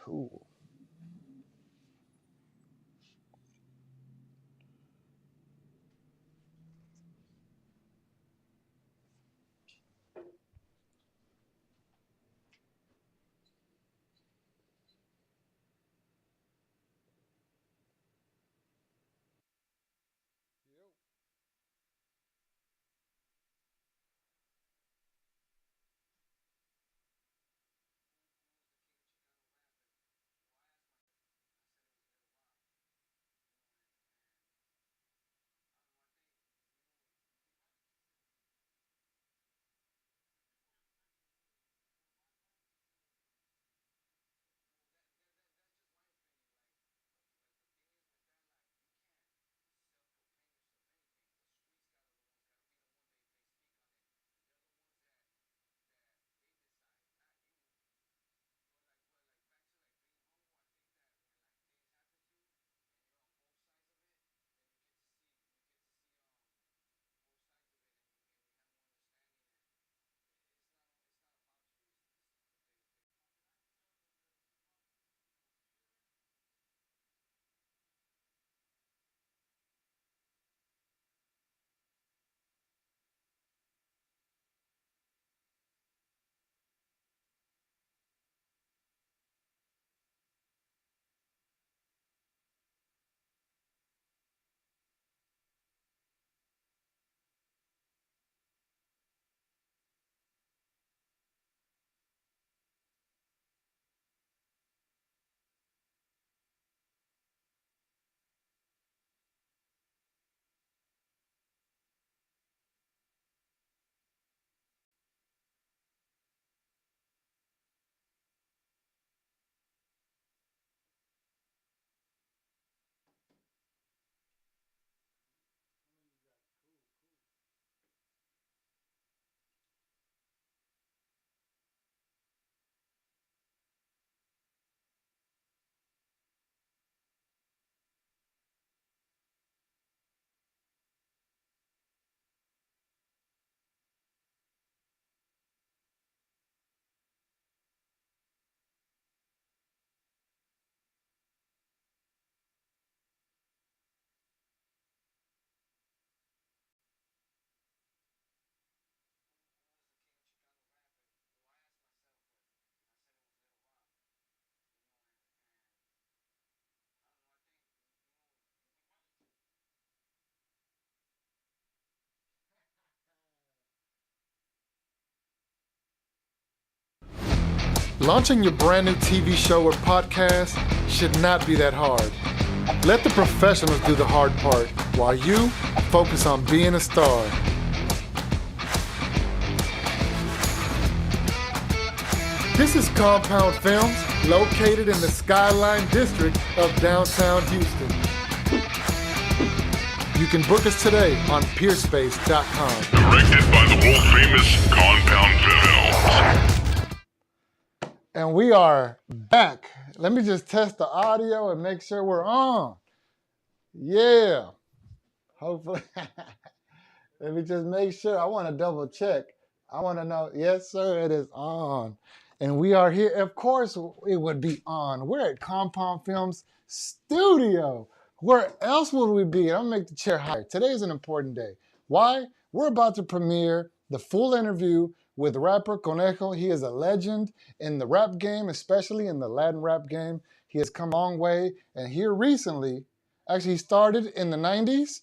Cool. Launching your brand new TV show or podcast should not be that hard. Let the professionals do the hard part while you focus on being a star. This is Compound Films, located in the Skyline District of downtown Houston. You can book us today on peerspace.com. Directed by the world-famous Compound Films. And we are back. Let me just test the audio and make sure we're on. Yeah. Hopefully. Let me just make sure. I want to double check. I want to know. Yes, sir, it is on. And we are here. Of course, it would be on. We're at Compound Films Studio. Where else would we be? I'll make the chair higher. Today is an important day. Why? We're about to premiere the full interview with rapper Conejo. He is a legend in the rap game, especially in the Latin rap game. He has come a long way. And here recently, actually he started in the 90s.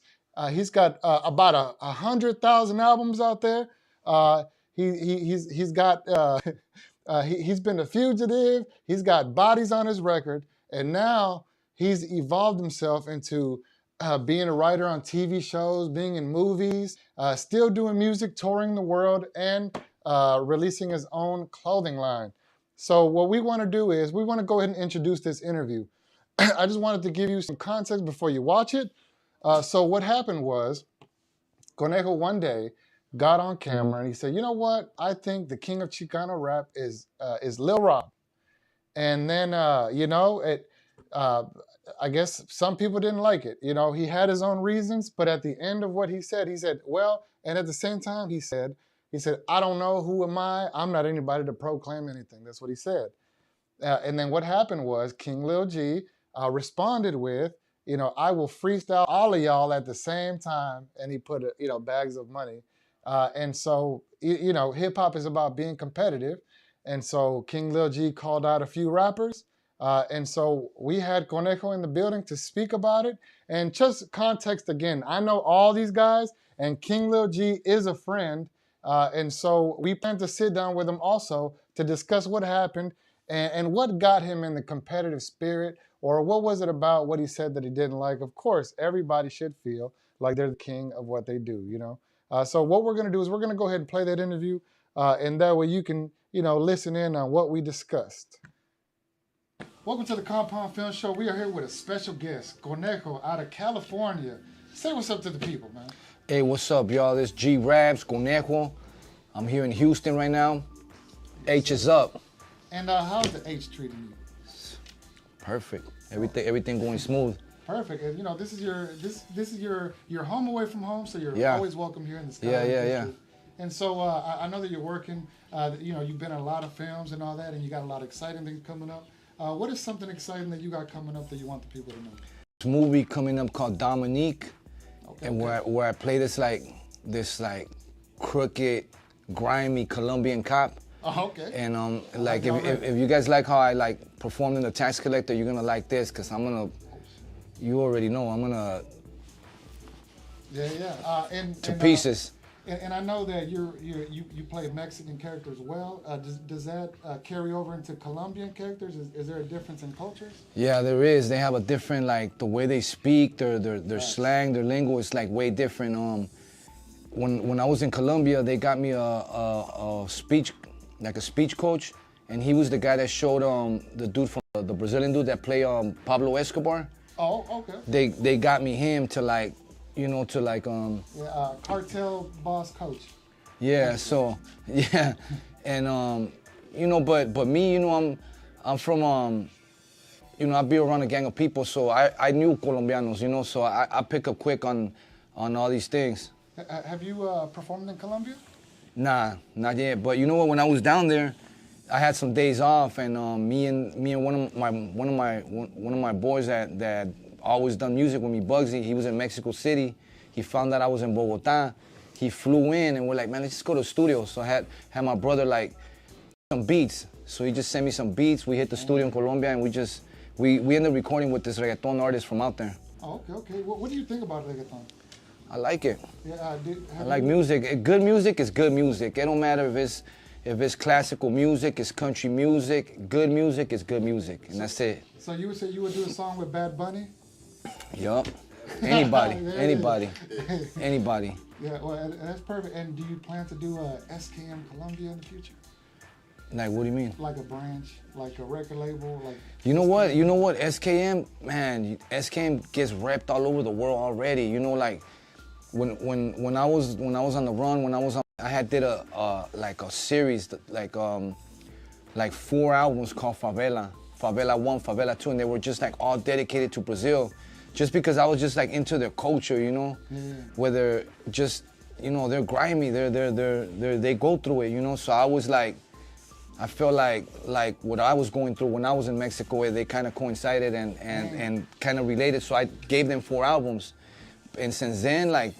He's got about 100,000 albums out there. He's got he's been a fugitive. He's got bodies on his record, and now he's evolved himself into being a writer on TV shows, being in movies, still doing music, touring the world, and releasing his own clothing line. So what we want to do is we want to go ahead and introduce this interview. I just wanted to give you some context before you watch it. So what happened was Conejo one day got on camera and he said, "You know what? I think the king of Chicano rap is Lil Rob." And then uh, I guess some people didn't like it. You know, he had his own reasons, but at the end of what he said, well, and at the same time, he said, "I don't know, who am I? I'm not anybody to proclaim anything." That's what he said. And then what happened was King Lil G responded with, I will freestyle all of y'all at the same time. And he put, bags of money. And so, hip hop is about being competitive. And so King Lil G called out a few rappers. And so we had Conejo in the building to speak about it. And just context again, I know all these guys, and King Lil G is a friend. And so we plan to sit down with him also to discuss what happened and what got him in the competitive spirit, or what was it about what he said that he didn't like. Of course, everybody should feel like they're the king of what they do, So what we're going to do is we're going to go ahead and play that interview, and that way you can, listen in on what we discussed. Welcome to the Compound Film Show. We are here with a special guest, Conejo, out of California. Say what's up to the people, man. Hey, what's up, y'all? This G-Rabs, Conejo. I'm here in Houston right now. H is up. And how's the H treating you? Perfect. Everything going smooth. Perfect. And this is your home away from home, so you're always welcome here in the Sky. Yeah. And so I know that you're working. You've been in a lot of films and all that, and you got a lot of exciting things coming up. What is something exciting that you got coming up that you want the people to know? This movie coming up called Dominique, where I play this crooked, grimy Colombian cop. Oh, okay. And if you guys like how I performed in The Tax Collector, you're gonna like this, because you already know, I'm gonna to pieces. And I know that you play Mexican characters well. Does that carry over into Colombian characters? Is there a difference in cultures? Yeah, there is. They have a different, the way they speak, their slang, their lingo is way different. When I was in Colombia, they got me a speech coach, and he was the guy that showed the dude from the Brazilian dude that played Pablo Escobar. Oh, okay. They got me him to cartel boss coach. Yeah, so yeah, and but me, I'm from I be around a gang of people, so I knew Colombianos, so I pick up quick on all these things. Have you performed in Colombia? Nah, not yet. But you know what? When I was down there, I had some days off, and me and one of my boys that always done music with me, Bugsy. He was in Mexico City. He found out I was in Bogota. He flew in, and we're like, man, let's just go to the studio. So I had my brother some beats. So he just sent me some beats. We hit the studio in Colombia, and we ended up recording with this reggaeton artist from out there. Oh, okay. What do you think about reggaeton? I like it. Yeah, I like music. Good music is good music. It don't matter if it's classical music, it's country music. Good music is good music, and that's it. So you would say you would do a song with Bad Bunny? Yup. Anybody. Yeah, well, that's perfect. And do you plan to do a SKM Colombia in the future? Like, what do you mean? Like a branch, like a record label, like. You know what? SKM, man, SKM gets repped all over the world already. When I was on the run, I had did a series, 4 albums called Favela 1, Favela 2, and they were just all dedicated to Brazil, just because I was just into their culture, whether just, they're grimy, they go through it, so I was I felt like what I was going through when I was in Mexico, they kind of coincided and kind of related, so I gave them 4 albums. And since then, I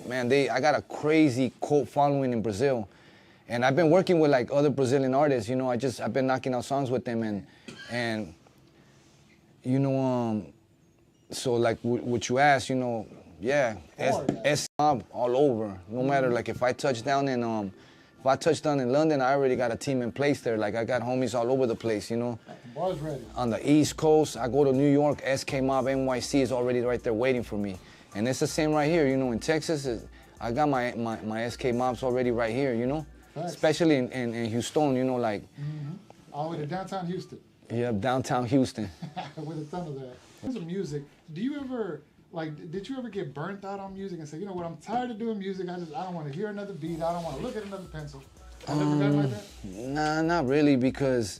got a crazy cult following in Brazil. And I've been working with other Brazilian artists, I've been knocking out songs with them and so what you asked, S-Mob all over. No matter if I touch down in London, I already got a team in place there. I got homies all over the place, Bars ready. On the East Coast, I go to New York, SK Mob NYC is already right there waiting for me. And it's the same right here, in Texas, I got my SK Mobs already right here, Nice. Especially in Houston, All the way to downtown Houston. Yeah, downtown Houston. With a ton of that. In terms of music, do you ever, did you ever get burnt out on music and say, you know what, I'm tired of doing music, I don't want to hear another beat, I don't want to look at another pencil? Have you ever gotten like that? Nah, not really, because,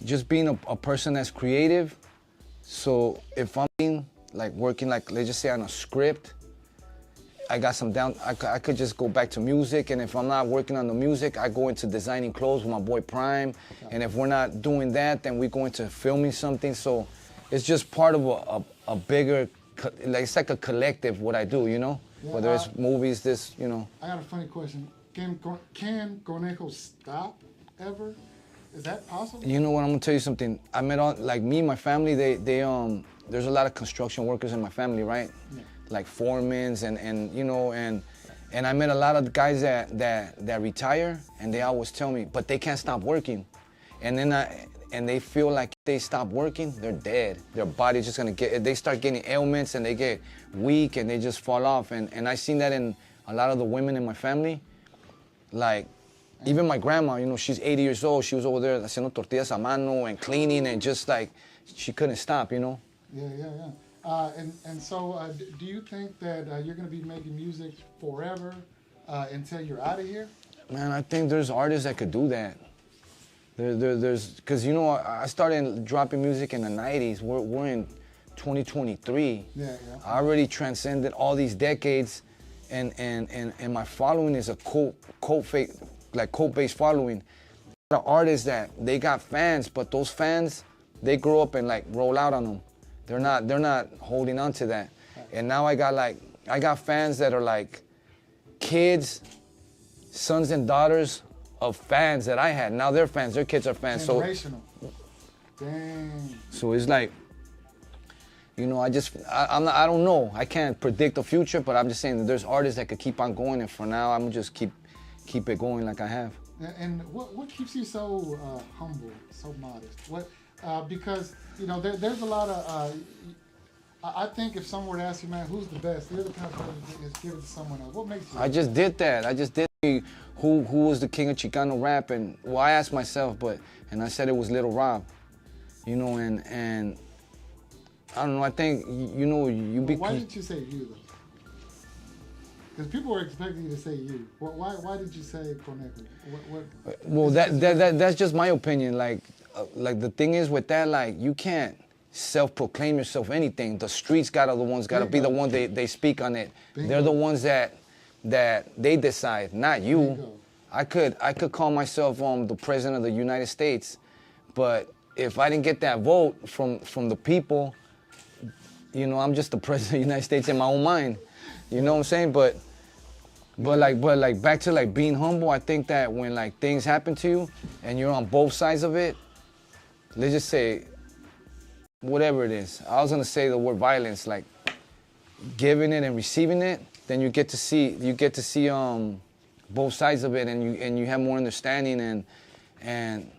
just being a person that's creative, so if I'm working, let's just say on a script, I got some down. I could just go back to music, and if I'm not working on the music, I go into designing clothes with my boy Prime. And if we're not doing that, then we go into filming something. So it's just part of a bigger, like it's like a collective. What I do, you know, whether it's movies, this, you know. I got a funny question. Can Conejo stop ever? Is that possible? You know what? I'm gonna tell you something. I met on like me, my family. They there's a lot of construction workers in my family, right? Yeah. Like foremans and you know and I met a lot of guys that retire, and they always tell me, but they can't stop working, and then and they feel like if they stop working, they're dead. Their body's just gonna they start getting ailments, and they get weak, and they just fall off. And I seen that in a lot of the women in my family, like. Even my grandma, you know, she's 80 years old. She was over there haciendo tortillas a mano and cleaning, and just like she couldn't stop, you know. Yeah. And so, do you think that you're going to be making music forever until you're out of here? Man, I think there's artists that could do that. There's because you know I started dropping music in the 90s. We're in 2023. Yeah. I already transcended all these decades, and my following is a cult-based following. The artists that they got fans, but those fans, they grow up and like roll out on them. They're not holding on to that. And now I got fans that are like kids, sons and daughters of fans that I had. Now they're fans, their kids are fans. Generational. Dang. So it's like, you know, I don't know. I can't predict the future, but I'm just saying that there's artists that could keep on going, and for now, I'm gonna just keep it going like I have. And what keeps you so humble, so modest? Because you know there's a lot of. I think if someone were to ask you, man, who's the best? You're the kind of person that just give it to someone else. What makes you? I just did that. I just did who was the king of Chicano rap, and well, I asked myself, and I said it was Little Rob, you know, and I don't know. I think you know Why didn't you say you though? Because people were expecting you to say you. Why did you say Conejo? Well, that's just my opinion. Like the thing is with that, like you can't self-proclaim yourself anything. The streets gotta be the ones they speak on it. Bingo. They're the ones that they decide, not you. Bingo. I could call myself the president of the United States, but if I didn't get that vote from the people, you know, I'm just the president of the United States in my own mind. You know what I'm saying? But like back to like being humble, I think that when like things happen to you and you're on both sides of it, let's just say whatever it is. I was gonna say the word violence, like giving it and receiving it, then you get to see both sides of it, and you have more understanding, and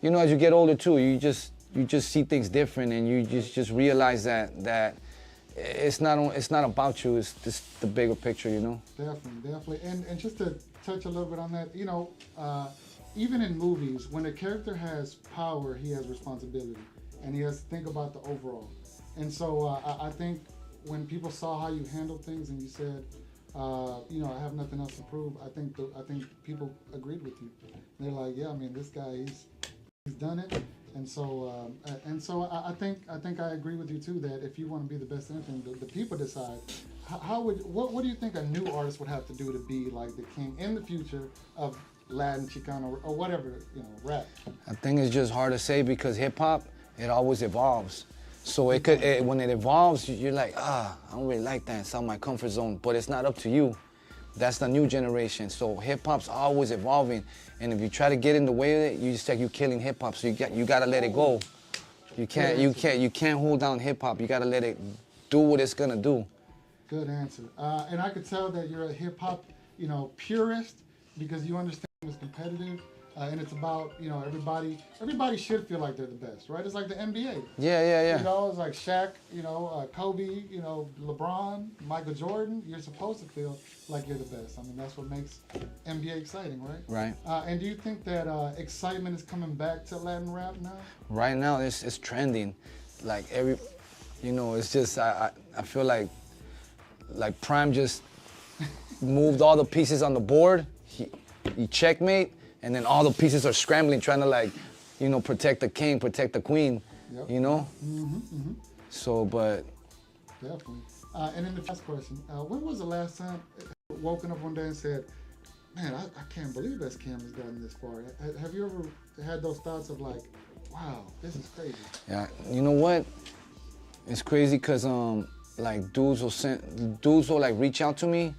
you know, as you get older too, you just see things different, and you just realize that it's not about you. It's just the bigger picture, you know. Definitely. And just to touch a little bit on that, you know, even in movies, when a character has power, he has responsibility, and he has to think about the overall. And so I think when people saw how you handled things, and you said, you know, I have nothing else to prove, I think people agreed with you. They're like, yeah, I mean, this guy, he's done it. And so I think I agree with you too, that if you want to be the best in anything, the people decide. What do you think a new artist would have to do to be like the king in the future of Latin, Chicano, or whatever, you know, rap? I think it's just hard to say, because hip hop, it always evolves. So when it evolves, you're like, I don't really like that. It's out of my comfort zone. But it's not up to you. That's the new generation. So hip hop's always evolving, and if you try to get in the way of it, you just like you're killing hip hop. So you gotta let it go. You can't hold down hip hop. You gotta let it do what it's gonna do. Good answer. And I could tell that you're a hip hop, you know, purist, because you understand it's competitive. And it's about, you know, everybody should feel like they're the best, right? It's like the NBA. Yeah. You know, it's like Shaq, you know, Kobe, you know, LeBron, Michael Jordan. You're supposed to feel like you're the best. I mean, that's what makes NBA exciting, right? Right. And do you think that excitement is coming back to Latin rap now? Right now, it's trending. Like you know, it's just, I feel like Prime just moved all the pieces on the board. He checkmate. And then all the pieces are scrambling, trying to like, you know, protect the king, protect the queen, you know? Mm-hmm. So, but... Definitely. And then the last question: when was the last time you woken up one day and said, "Man, I can't believe SCAM has gotten this far"? Have you ever had those thoughts of like, "Wow, this is crazy"? Yeah, you know what? It's crazy because like dudes will like reach out to me,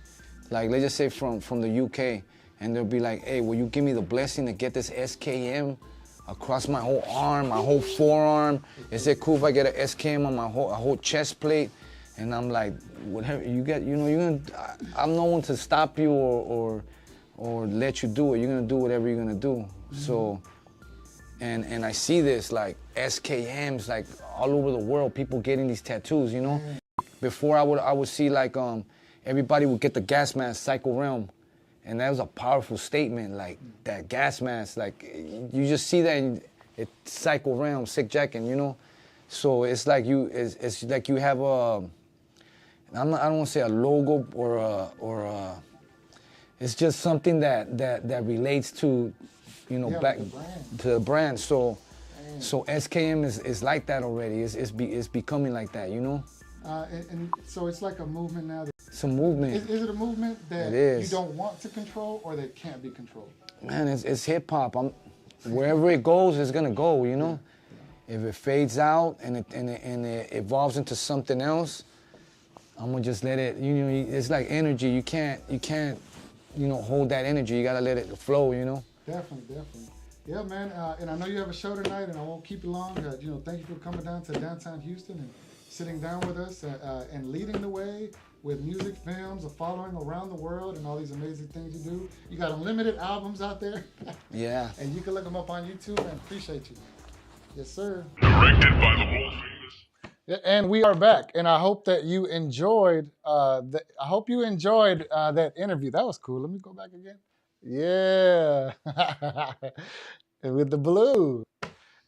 like let's just say from the UK, and they'll be like, hey, will you give me the blessing to get this SKM across my whole arm, my whole forearm? Is it cool if I get an SKM on my whole chest plate? And I'm like, whatever you get, you know, I'm no one to stop you or let you do it. You're gonna do whatever you're gonna do. Mm-hmm. So. And I see this like SKMs like all over the world, people getting these tattoos, you know. Before I would see like everybody would get the gas mask Psycho Realm, and that was a powerful statement, like that gas mask, like you just see that and it's Psycho Realm, Sick Jackin', you know. So it's like it's like you have a I don't want to say a logo or it's just something that relates to, you know, back to the brand. So SKM is like that already. It's becoming like that, you know. And so it's like a movement now. It's a movement. Is it a movement that you don't want to control or that can't be controlled? Man, it's hip hop. Wherever it goes, it's gonna go, you know. If it fades out and it evolves into something else, I'm gonna just let it. You know, it's like energy. You can't you know, hold that energy. You gotta let it flow, you know. Definitely. Yeah, man. And I know you have a show tonight, and I won't keep you long. You know, thank you for coming down to downtown Houston and sitting down with us and leading the way with music, films, a following around the world, and all these amazing things you do. You got unlimited albums out there. Yeah. And you can look them up on YouTube. And appreciate you. Yes, sir. Directed by the world famous. And we are back, and I hope that you enjoyed. I hope you enjoyed that interview. That was cool. Let me go back again. Yeah, with the blue.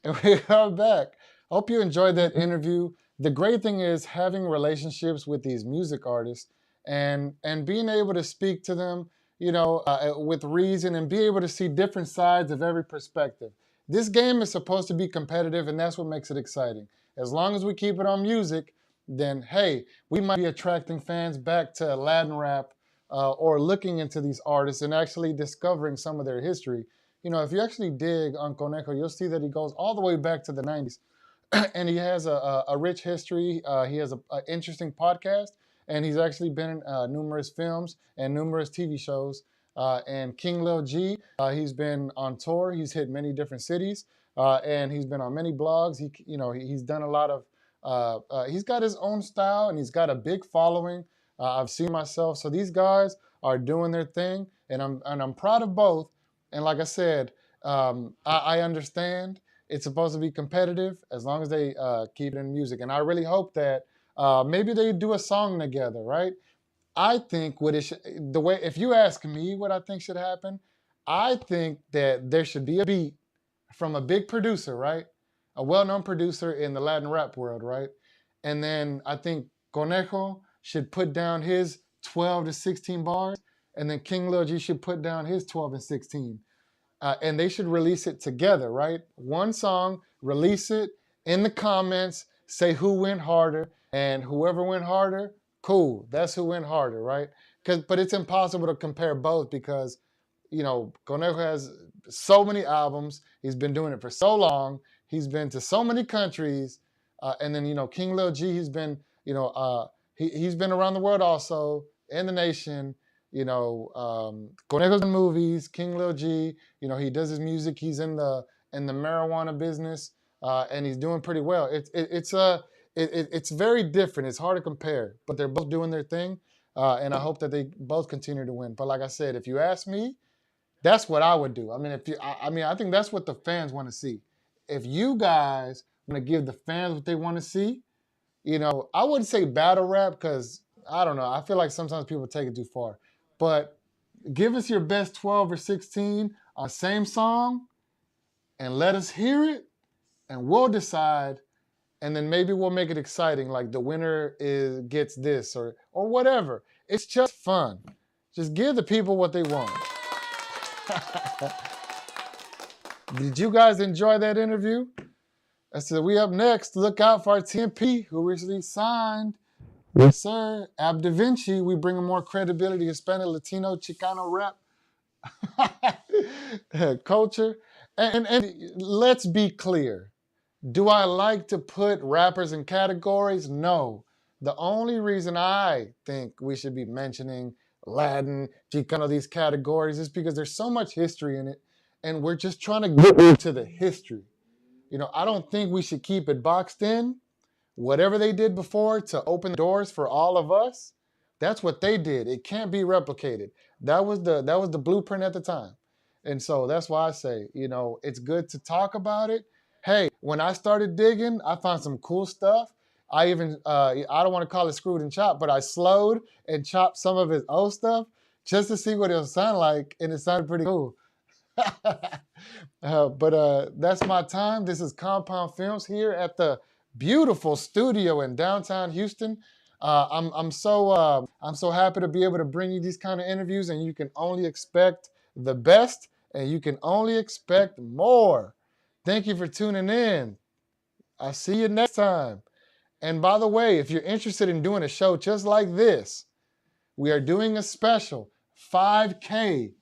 And we are back. Hope you enjoyed that interview. The great thing is having relationships with these music artists and being able to speak to them, you know, with reason and be able to see different sides of every perspective. This game is supposed to be competitive, and that's what makes it exciting. As long as we keep it on music, then hey, we might be attracting fans back to Latin rap or looking into these artists and actually discovering some of their history. You know, if you actually dig on Conejo, you'll see that he goes all the way back to the 90s. And he has a rich history. He has an interesting podcast, and he's actually been in numerous films and numerous TV shows. And King Lil G, he's been on tour. He's hit many different cities, and he's been on many blogs. He's done a lot of. He's got his own style, and he's got a big following. I've seen myself. So these guys are doing their thing, and I'm proud of both. And like I said, I understand it's supposed to be competitive as long as they keep it in music. And I really hope that maybe they do a song together, right? I think if you ask me what I think should happen, I think that there should be a beat from a big producer, right? A well-known producer in the Latin rap world, right? And then I think Conejo should put down his 12 to 16 bars, and then King Lil G should put down his 12 and 16. And they should release it together, right? One song, release it in the comments, say who went harder, and whoever went harder, cool. That's who went harder, right? But it's impossible to compare both because, you know, Conejo has so many albums. He's been doing it for so long. He's been to so many countries. And then, you know, King Lil G, he's been, you know, he's been around the world also, in the nation. You know, Conejo's in movies, King Lil G, you know, he does his music. He's in the marijuana business, and he's doing pretty well. It's very different. It's hard to compare, but they're both doing their thing, and I hope that they both continue to win. But like I said, if you ask me, that's what I would do. I mean, I think that's what the fans want to see. If you guys want to give the fans what they want to see, you know, I wouldn't say battle rap because I don't know. I feel like sometimes people take it too far. But give us your best 12 or 16 on the same song and let us hear it, and we'll decide, and then maybe we'll make it exciting, like the winner gets this or whatever. It's just fun. Just give the people what they want. Did you guys enjoy that interview? I said, we up next. Look out for our TMP, who recently signed Yes, sir. Ab Da Vinci, we bring more credibility to Hispanic, Latino, Chicano rap culture. And let's be clear. Do I like to put rappers in categories? No. The only reason I think we should be mentioning Latin, Chicano, these categories is because there's so much history in it, and we're just trying to get into the history. I don't think we should keep it boxed in. Whatever they did before to open the doors for all of us, that's what they did. It can't be replicated. That was the blueprint at the time. And so that's why I say, it's good to talk about it. Hey, when I started digging, I found some cool stuff. I even, I don't want to call it screwed and chopped, but I slowed and chopped some of his old stuff just to see what it'll sound like, and it sounded pretty cool. But that's my time. This is Compound Films here at the beautiful studio in downtown Houston. I'm so happy to be able to bring you these kind of interviews, and you can only expect the best, and you can only expect more. Thank you for tuning in. I'll see you next time. And by the way, if you're interested in doing a show just like this, we are doing a special 5K,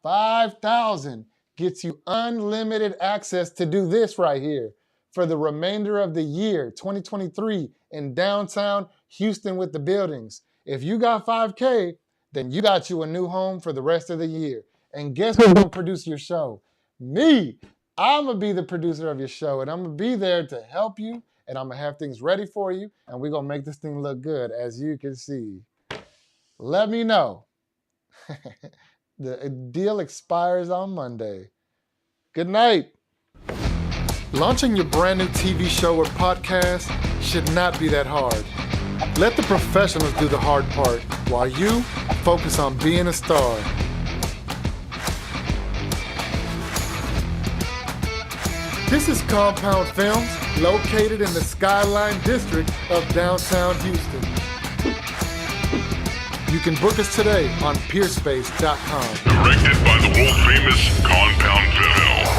5,000 gets you unlimited access to do this right here for the remainder of the year, 2023, in downtown Houston with the buildings. If you got 5K, then you got you a new home for the rest of the year. And guess who's gonna produce your show? Me. I'm gonna be the producer of your show, and I'm gonna be there to help you, and I'm gonna have things ready for you, and we're gonna make this thing look good, as you can see. Let me know. The deal expires on Monday. Good night. Launching your brand new TV show or podcast should not be that hard. Let the professionals do the hard part while you focus on being a star. This is Compound Films, located in the Skyline District of downtown Houston. You can book us today on peerspace.com. Directed by the world famous Compound Film.